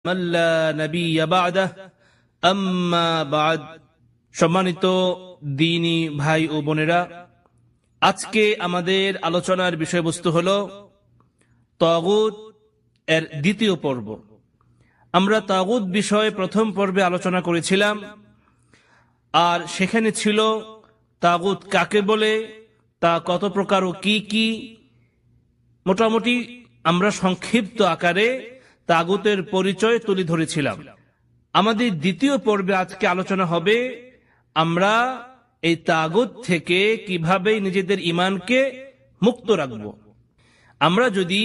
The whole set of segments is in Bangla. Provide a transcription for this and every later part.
মান লা নাবিয়্যা বা'দাহ আম্মা বা'দ। সম্মানিত দ্বীনী ভাই ও বোনেরা, আজকে আমাদের আলোচনার বিষয়বস্তু হলো তাগুত এর দ্বিতীয় পর্ব। আমরা তাগুত বিষয়ে প্রথম পর্বে আলোচনা করেছিলাম, আর সেখানে ছিল তাগুত কাকে বলে, তা কত প্রকার ও কি কি। মোটামুটি আমরা সংক্ষিপ্ত আকারে তাগুতের পরিচয় তুলে ধরেছিলাম। আমাদের দ্বিতীয় পর্বে আজকে আলোচনা হবে আমরা এই তাগুত থেকে কিভাবে নিজেদের ঈমানকে মুক্ত রাখব। আমরা যদি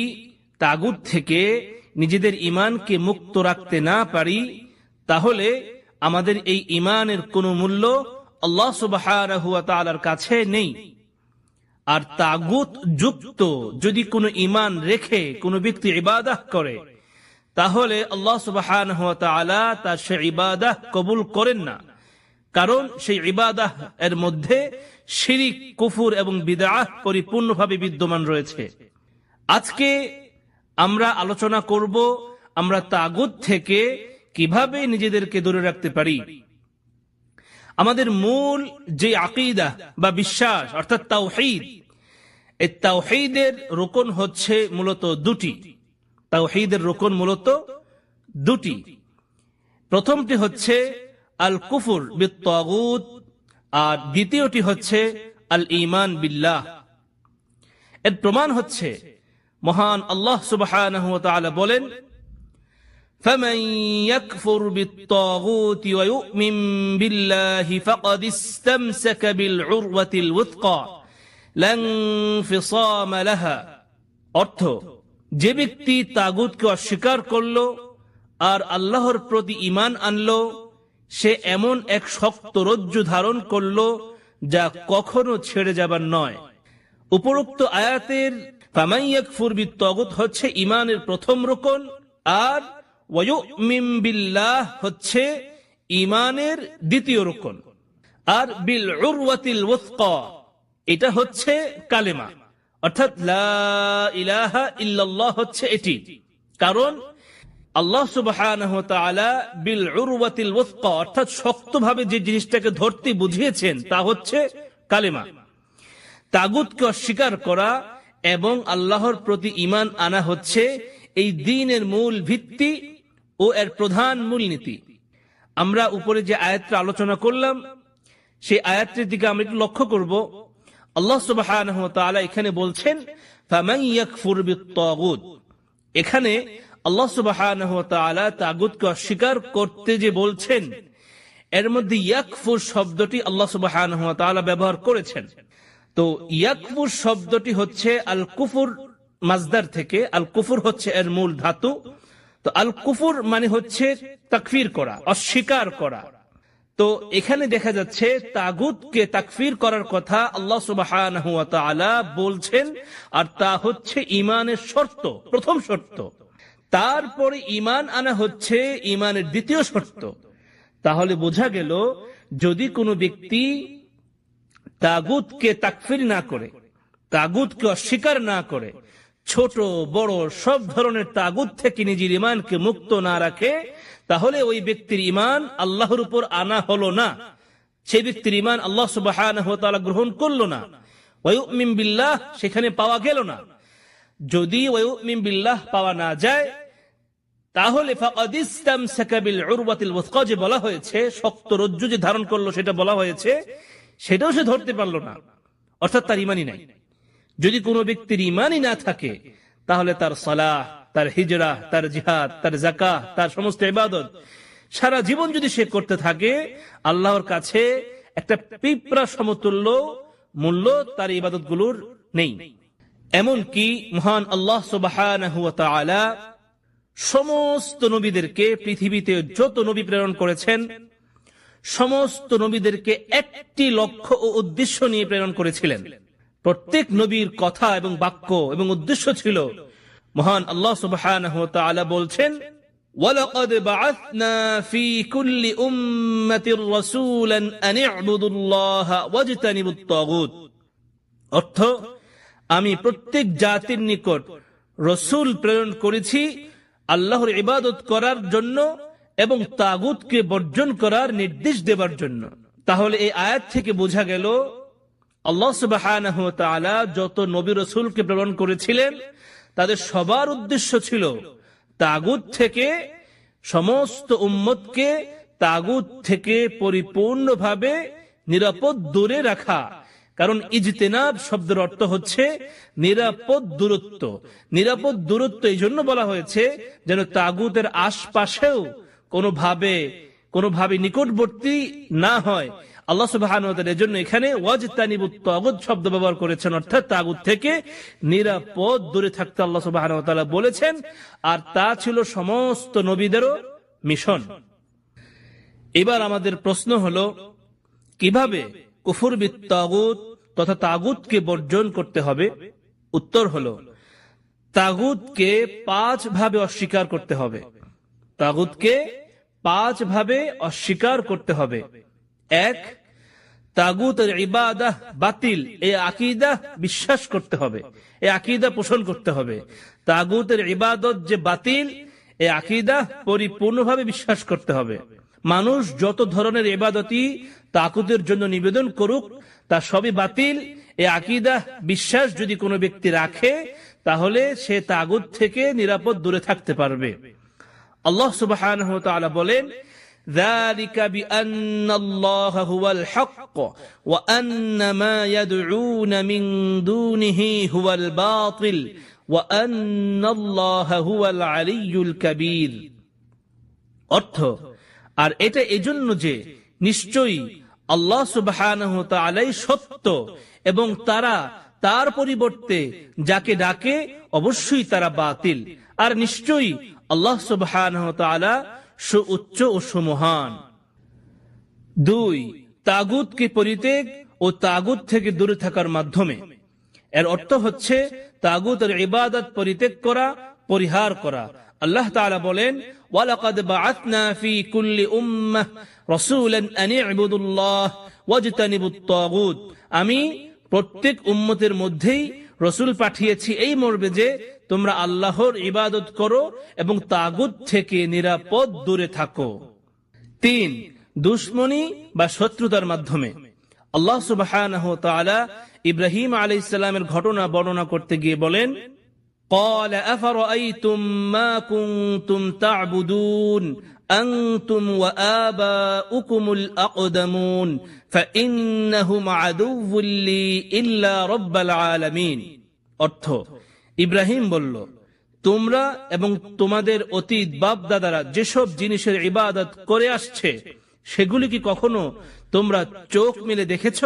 তাগুত থেকে নিজেদের ঈমানকে মুক্ত রাখতে না পারি, তাহলে আমাদের এই ঈমানের কোনো মূল্য আল্লাহ সুবহানাহু ওয়া তাআলার কাছে নেই। আর তাগুত যুক্ত যদি কোনো ঈমান রেখে কোনো ব্যক্তি ইবাদত করে, তাহলে আল্লাহ সুবহানাহু ওয়া তাআলা তার সেই ইবাদত কবুল করেন না, কারণ সেই ইবাদত এর মধ্যে শিরক, কুফর এবং বিদআহ পরিপূর্ণভাবে বিদ্যমান রয়েছে। আজকে আমরা আলোচনা করব আমরা তাগুত থেকে কিভাবে নিজেদেরকে দূরে রাখতে পারি। আমাদের মূল যে আকীদা বা বিশ্বাস অর্থাৎ তাওহীদ, এই তাওহীদের রুকন হচ্ছে মূলত দুটি। তাওহীদের রুকন মূলত দুটি। প্রথমটি হচ্ছে আল কুফর বিত তাগুত, আর দ্বিতীয়টি হচ্ছে আল ঈমান বিল্লাহ। এর প্রমাণ হচ্ছে মহান আল্লাহ সুবহানাহু ওয়া তাআলা বলেন, فمن يكفر بالطاغوت ويؤمن بالله فقد استمسك بالعروة الوثقى لا انفصام لها। অর্থ, যে ব্যক্তি তাগুতকে অস্বীকার করলো আর আল্লাহর প্রতি ঈমান আনলো, সে এমন এক শক্ত রজ্জু ধারণ করলো যা কখনো ছেড়ে যাবার নয়। উপরোক্ত আয়াতের ফামান ইয়াকফুর বিত তাগুত হচ্ছে ঈমানের প্রথম রুকন, আর ওয়ায়ুমিন বিল্লাহ হচ্ছে ঈমানের দ্বিতীয় রুকন। আর বিল উরওয়াতিল ওয়াসকা এটা হচ্ছে কালেমা, অর্থাৎ লা ইলাহা ইল্লাল্লাহ হচ্ছে এটি। কারণ আল্লাহ সুবহানাহু ওয়া তাআলা বিল উরওয়াতিল ওয়াসকা অর্থাৎ শক্তভাবে যে জিনিসটাকে ধরতে বুঝিয়েছেন তা হচ্ছে কালেমা। তাগুতকে অস্বীকার করা এবং আল্লাহর প্রতি ঈমান আনা হচ্ছে এই দ্বীনের মূল ভিত্তি ও এর প্রধান মূলনীতি। আমরা উপরে যে আয়াতটা আলোচনা করলাম, সেই আয়াতটির দিকে আমরা একটু লক্ষ্য করব। আল্লাহ সুবহানাহু ওয়া তাআলা এখানে বলছেন ফামান ইয়াকফুর বিত তাগুত। এখানে আল্লাহ সুবহানাহু ওয়া তাআলা তাগুতকে অস্বীকার করতে যে বলছেন, এর মধ্যে ইয়াকফুর শব্দটি আল্লাহ সুবহানাহু ওয়া তাআলা ব্যবহার করেছেন। তো ইয়াকফুর শব্দটি হচ্ছে আল কুফর মাজদার থেকে, আল কুফর হচ্ছে এর মূল ধাতু। তো আল কুফর মানে হচ্ছে তাকফির করা, অস্বীকার করা। তো এখানে দেখা যাচ্ছে তাগুতকে তাকফির করার কথা আল্লাহ সুবহানাহু ওয়া তাআলা বলছেন, আর তা হচ্ছে ঈমানের শর্ত, প্রথম শর্ত। তারপরে ঈমান আনা হচ্ছে ঈমানের দ্বিতীয় শর্ত। তাহলে বোঝা গেল, যদি কোনো ব্যক্তি তাগুতকে তাকফির না করে, তাগুতকে অস্বীকার না করে, ছোট বড় সব ধরনের তাগুত থেকে নিজের ঈমানকে মুক্ত না রাখে, তাহলে ওই ব্যক্তির ঈমান আল্লাহর উপর আনা হলো না, সেই ব্যক্তির ঈমান আল্লাহ সুবহানাহু ওয়া তাআলা গ্রহণ করলো না। ওয়ায়ুমিন বিল্লাহ সেখানে পাওয়া গেল না। যদি ওয়ায়ুমিন বিল্লাহ পাওয়া না যায়, তাহলে ফাকাদ ইসতামসাকা বিল উরওয়াতিল ওয়াসকা যে বলা হয়েছে, শক্ত রজ্জু যে ধারণ করলো সেটা বলা হয়েছে, সেটাও সে ধরতে পারলো না, অর্থাৎ তার ঈমানই নাই। যদি কোনো ব্যক্তির ঈমানই না থাকে, তাহলে তার সালাহ, তার হিজরা, তার জিহাদ, তার যাকাত, তার সমস্ত ইবাদত সারা জীবন যদি সে করতে থাকে, আল্লাহর কাছে একটা পিঁপড়া সমতুল্য মূল্য তার ইবাদতগুলোর নেই। এমনকি মহান আল্লাহ সুবহানাহু ওয়া তাআলা সমস্ত নবীদেরকে, পৃথিবীতে যত নবী প্রেরণ করেছেন, সমস্ত নবীদেরকে একটি লক্ষ্য ও উদ্দেশ্য নিয়ে প্রেরণ করেছিলেন। প্রত্যেক নবীর কথা এবং বাক্য এবং উদ্দেশ্য ছিল, মহান আল্লাহ সুবহানাহু ওয়া তাআলা বলছেন, ওয়ালাকাদ বাআসনা ফি কুল্লি উম্মাতির রাসূলান আন ই'বুদুল্লাহা ওয়াজতানিবুত তাগুত। অর্থ, আমি প্রত্যেক জাতির নিকট রাসূল প্রেরণ করেছি, আল্লাহর ইবাদত করার জন্য এবং তাগুতকে বর্জন করার নির্দেশ দেবার জন্য। তাহলে এই আয়াত থেকে বোঝা গেল আল্লাহ সুবহানাহু ওয়া তাআলা যত নবী রাসূলকে প্রেরণ করেছিলেন তাদের সবার উদ্দেশ্য ছিল তাগুত থেকে সমস্ত উম্মতকে তাগুত থেকে পরিপূর্ণভাবে নিরাপদ দূরে রাখা। কারণ ইজতিনাব শব্দের অর্থ হচ্ছে নিরাপদ দূরত্ব। নিরাপদ দূরত্ব এই জন্য বলা হয়েছে যেন তাগুতের আশপাশেও কোনোভাবে নিকটবর্তী না হয়। আল্লাহ সুবহানাহু ওয়া তাআলা এজন্য এখানে ওয়াজতানিবুত তাগুত শব্দ ব্যবহার করেছেন, অর্থাৎ তাগুত থেকে নিরাপদ দূরে থাকতে আল্লাহ সুবহানাহু ওয়া তাআলা বলেছেন। আর তা ছিল সমস্ত নবীদেরও মিশন। এবার আমাদের প্রশ্ন হলো কিভাবে কুফর বিত তাগুত তথা তাগুতকে বর্জন করতে হবে। উত্তর হলো তাগুতকে 5 ভাবে অস্বীকার করতে হবে। তাগুতকে 5 ভাবে অস্বীকার করতে হবে। 1, তাগুতের ইবাদত বাতিল, এই আকীদা বিশ্বাস করতে হবে, এই আকীদা পোষণ করতে হবে। তাগুতের ইবাদত যে বাতিল, এই আকীদা পরিপূর্ণভাবে বিশ্বাস করতে হবে। মানুষ যত ধরনের ইবাদতই তাগুতের জন্য নিবেদন করুক তা সবই বাতিল। এই আকীদা বিশ্বাস যদি কোনো ব্যক্তি রাখে তাহলে সে তাগুত থেকে নিরাপদ দূরে থাকতে পারবে। আল্লাহ সুবহানাহু ওয়া তাআলা বলেন, ذلك بأن الله هو الحق وأن ما يدعون من دونه هو الباطل وأن الله هو العلي الكبير। অর্থ, আর এটা এজন্য যে নিশ্চয়ই আল্লাহ সুবহানাহু ওয়া তাআলাই সত্য এবং তারা তার পরিবর্তে যাকে ডাকে অবশ্যই তারা বাতিল, আর নিশ্চয়ই আল্লাহ সুবহানাহু ওয়া তাআলা সুউচ্চ ও সুমহান। 2, তাগুতকে পরিত্যাগ ও তাগুত থেকে দূরে থাকার মাধ্যমে। এর অর্থ হচ্ছে তাগুতের ইবাদত পরিত্যাগ করা, পরিহার করা। আল্লাহ তাআলা বলেন, ওয়ালাকাদ বাআথনা ফি কুল্লি উম্মাহ রাসূলান আন ইবুদুল্লাহ ওয়াজতানিবুত তাগুত। আমি প্রত্যেক উম্মতের মধ্যেই রাসূল পাঠিয়েছি এই মর্মে যে তোমরা আল্লাহর ইবাদত করো এবং তাগুত থেকে নিরাপদ দূরে থাকো। 3, দুশমনী বা শত্রুতার মাধ্যমে। আল্লাহ সুবহানাহু ওয়া তাআলা ইব্রাহিম আলাইহিস সালামের ঘটনা বর্ণনা করতে গিয়ে বলেন, قال أفرأيتم ما كنتم تعبدون أنتم وآباؤكم الأقدمون فإنهم عدو لي إلا رب العالمين। অর্থ, ইব্রাহিম বলল, তোমরা এবং তোমাদের অতীত বাপ দাদারা যেসব জিনিসের ইবাদত করে আসছে সেগুলি কি কখনো তোমরা চোখ মেলে দেখেছ?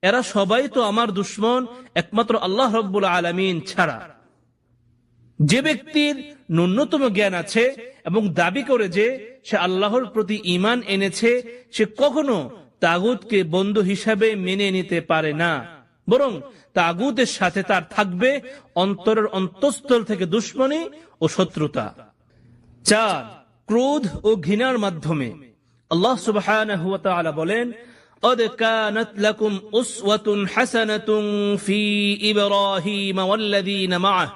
এরা সবাই তো আমার দুশমন একমাত্র আল্লাহ রাব্বুল আলামিন ছাড়া। যে ব্যক্তির ন্যূনতম জ্ঞান আছে এবং দাবি করে যে সে আল্লাহর প্রতি ঈমান এনেছে, সে কখনো তাগুতকে বন্ধু হিসাবে মেনে নিতে পারে না, বরং তাগুতের সাথে তার থাকবে অন্তরের অন্তঃস্থল থেকে দুশমনী ও শত্রুতা। 4, ক্রোধ ও ঘৃণার মাধ্যমে। আল্লাহ সুবহানাহু ওয়া তাআলা বলেন, قد كانت لكم أسوة حسنة في إبراهيم والذين معه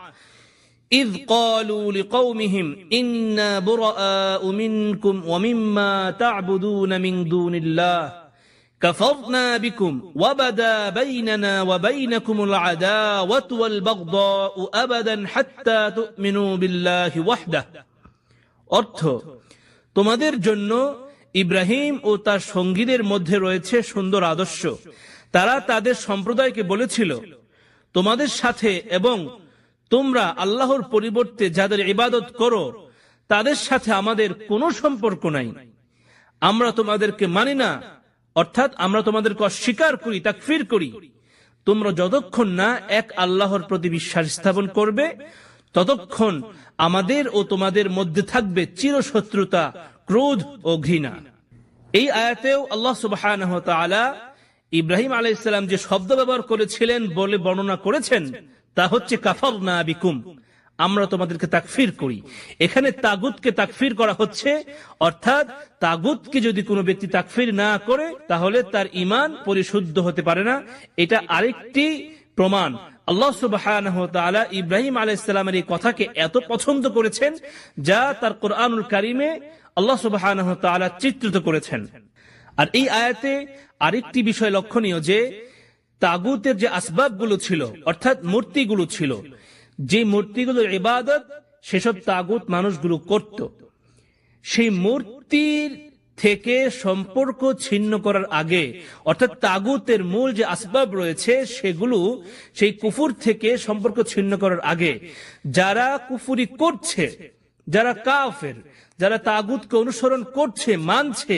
إذ قالوا لقومهم إنا براء منكم ومما تعبدون من دون الله كفرنا بكم وبدا بيننا وبينكم العداوة والبغضاء أبدا حتى تؤمنوا بالله وحده। অর্থ, তোমাদের জন্য ইব্রাহিম ও তার সঙ্গীদের মধ্যে রয়েছে সুন্দর আদর্শ। তারা তাদের সম্প্রদায়কে বলেছিল, তোমাদের সাথে এবং তোমরা আল্লাহর পরিবর্তে যাদের ইবাদত করো তাদের সাথে আমাদের কোনো সম্পর্ক নাই। আমরা তোমাদেরকে মানি না, অর্থাৎ আমরা তোমাদেরকে অস্বীকার করি, তাকফির করি। তোমরা যতক্ষণ না এক আল্লাহর প্রতি বিশ্বাস স্থাপন করবে ততক্ষণ আমাদের ও তোমাদের মধ্যে থাকবে চিরশত্রুতা, ক্রোধ ও ঘৃণা। এই আয়াতেও আল্লাহ সুবহানাহু ওয়া তাআলা ইব্রাহিম আলাইহিস সালাম যে শব্দ ব্যবহার করেছিলেন বলে বর্ণনা করেছেন তা হচ্ছে কাফারনা বিকুম, আমরা তোমাদেরকে তাকফির করি। এখানে তাগুতকে তাকফির করা হচ্ছে, অর্থাৎ তাগুতকে যদি কোনো ব্যক্তি তাকফির না করে তাহলে তার ঈমান পরিশুদ্ধ হতে পারে না। এটা আরেকটি প্রমাণ আল্লাহ সুবহানাহু ওয়া তাআলা ইব্রাহিম আলাইহিস সালামের এই কথাকে এত পছন্দ করেছেন যা তার কোরআনুল কারীমে আল্লাহ সুবহানাহু ওয়া তাআলা চিত্রিত করেছেন। আর এই আয়াতে আরেকটি বিষয় লক্ষণীয় যে তাগুতের যে আসবাবগুলো ছিল অর্থাৎ মূর্তিগুলো ছিল, যে মূর্তিগুলোর ইবাদত সেসব তাগুত মানুষগুলো করত, সেই মূর্তির থেকে সম্পর্ক ছিন্ন করার আগে অর্থাৎ তাগুতের মূল যে আসবাব রয়েছে সেগুলো সেই কুফর থেকে সম্পর্ক ছিন্ন করার আগে যারা কুফরি করছে, যারা কাফের, যারা তাগুতকে অনুসরণ করছে, মানছে,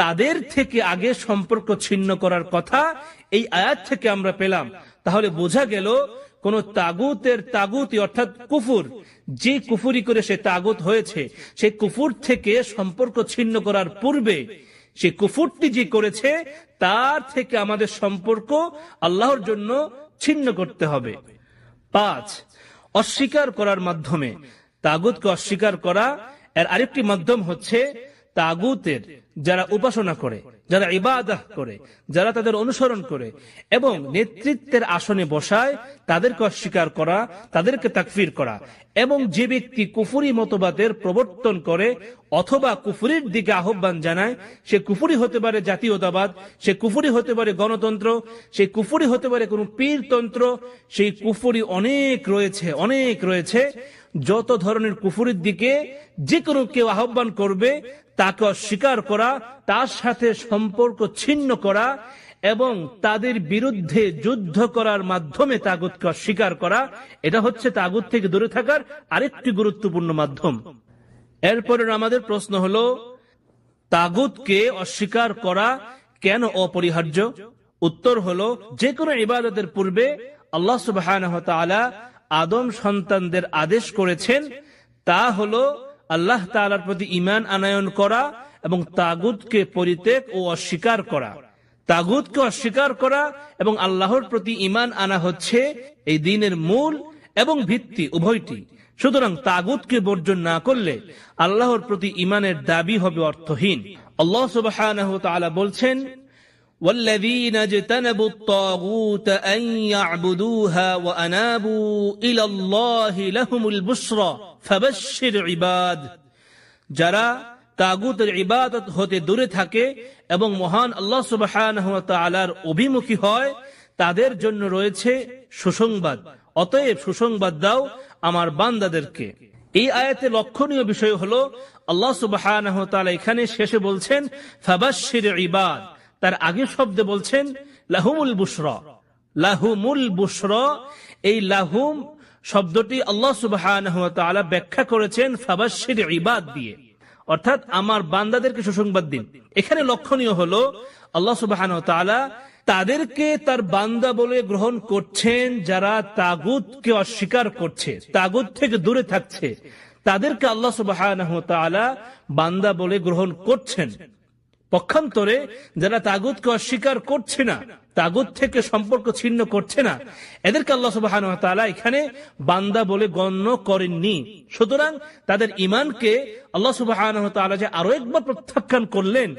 তাদের থেকে আগে সম্পর্ক ছিন্ন করার কথা এই আয়াত থেকে আমরা পেলাম। তাহলে বোঝা গেল কোন তাগুতের তাগুতি অর্থাৎ কুফর, যে কুফরি করে সে তাগুত হয়েছে, সেই কুফর থেকে সম্পর্ক ছিন্ন করার পূর্বে সে কুফরটি যে করেছে তার থেকে আমাদের সম্পর্ক আল্লাহর জন্য ছিন্ন করতে হবে। 5, অস্বীকার করার মাধ্যমে, তাগুতকে অস্বীকার করা এর আরেকটি মাধ্যম হচ্ছে তাগুতের যারা উপাসনা করে, যারা ইবাদত করে, যারা তাদের অনুসরণ করে এবং নেতৃত্বের আসনে বসায় তাদেরকে অস্বীকার করা, তাদেরকে তাকফির করা। এবং যে ব্যক্তি কুফরি মতবাদের প্রবর্তন করে অথবা কুফরির দিকে আহ্বান জানায়, সে কুফরি হতে পারে জাতীয়তাবাদ, সে কুফরি হতে পারে গণতন্ত্র, সে কুফরি হতে পারে কোনো পীরতন্ত্র, সেই কুফরি অনেক রয়েছে। যত ধরনের কুফরির দিকে যে কোনো কেউ আহ্বান করবে তাকে অস্বীকার করা, তার সাথে সম্পর্ক ছিন্ন করা এবং তাদের বিরুদ্ধে যুদ্ধ করার মাধ্যমে তাগুতকে অস্বীকার করা, এটা হচ্ছে তাগুত থেকে দূরে থাকার আরেকটি গুরুত্বপূর্ণ মাধ্যম। এরপরে আমাদের প্রশ্ন হলো, তাগুতকে অস্বীকার করা কেন অপরিহার্য? উত্তর হলো, যে কোনো ইবাদতের পূর্বে আল্লাহ সুবহানাহু ওয়া তাআলা আদম সন্তানদের আদেশ করেছেন, তা হলো আল্লাহ তাআলার প্রতি ঈমান আনয়ন করা এবং তাগুতকে পরিত্যাগ ও অস্বীকার করা। তাগুতকে অস্বীকার করা এবং আল্লাহর প্রতি ঈমান আনা হচ্ছে এই দ্বীনের মূল এবং ভিত্তি উভয়টি। সুতরাং তাগুতকে বর্জন না করলে আল্লাহর প্রতি ঈমানের দাবি হবে অর্থহীন। আল্লাহ সুবহানাহু ওয়া তাআলা বলছেন, والذين اجتنبوا الطاغوت أن يعبدوها وأنابوا إلى الله لهم البشرى فبشر عباد। যারা তাগুতের ইবাদত হতে দূরে থাকে এবং মহান আল্লাহ সুবহানাহু ওয়া তাআলার অভিমুখী হয়, তাদের জন্য রয়েছে সুসংবাদ। অতএব সুসংবাদ দাও আমার বান্দাদেরকে। এই আয়াতে লক্ষণীয় বিষয় হলো আল্লাহ সুবহানাহু ওয়া তাআলা এখানে শেষে বলছেন ফাবাশশির ইবাদ, তার আগে শব্দে বলছেন লাহুমুল বুশরা। লাহুমুল বুশরা, এই লাহুম শব্দটি আল্লাহ সুবহানাহু ওয়া তাআলা ব্যাখ্যা করেছেন ফাবাশশির ইবাদ দিয়ে, অর্থাৎ আমার বান্দাদেরকে সুসংবাদ দিন। এখানে লক্ষণীয় হলো আল্লাহ সুবহানাহু ওয়া তাআলা তাদেরকে তার বান্দা বলে গ্রহণ করছেন যারা তাগুতকে অস্বীকার করছে, তাগুত থেকে দূরে থাকছে, তাদেরকে আল্লাহ সুবহানাহু ওয়া তাআলা বান্দা বলে গ্রহণ করছেন। পক্ষান্তরে যারা তাগুতকে অস্বীকার করছে না, তাগুত থেকে সম্পর্ক ছিন্ন করছে না, এদেরকে আল্লাহ সুবহানাহু ওয়া তাআলা এখানে বান্দা বলে গণ্য করেননি। সুতরাং তাদের ঈমানকে আল্লাহ সুবহানাহু ওয়া তাআলা যে আরো একবার প্রত্যাখ্যান করলেন,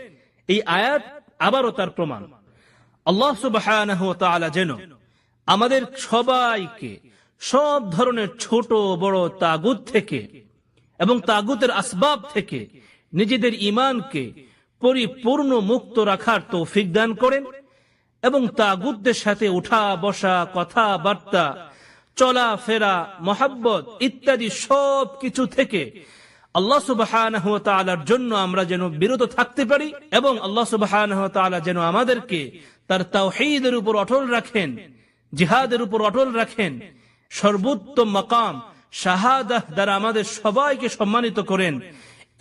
এই আয়াত আবারও তার প্রমাণ। আল্লাহ সুবহানাহু ওয়া তাআলা যেন আমাদের সবাইকে সব ধরনের ছোট বড় তাগুত থেকে এবং তাগুতের আসবাব থেকে নিজেদের ঈমানকে পরিপূর্ণ মুক্ত রাখার তৌফিক দান করেন এবং তাগুতদের সাথে উঠা বসা, কথাবার্তা, চলাফেরা, মহাব্বত ইত্যাদি সব কিছু থেকে আল্লাহ সুবহানাহু ওয়া তাআলার জন্য আমরা যেন বিরত থাকতে পারি এবং আল্লাহ সুবহানাহু ওয়া তাআলা যেন আমাদেরকে তার তাওহীদের উপর অটল রাখেন, জিহাদের উপর অটল রাখেন, সর্বোত্তম মাকাম শাহাদাহ দ্বারা আমাদের সবাইকে সম্মানিত করেন,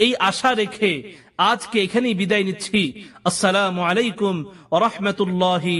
এই আশা রেখে আজকে এখানেই বিদায় নিচ্ছি। আসসালামু আলাইকুম ওয়া রাহমাতুল্লাহি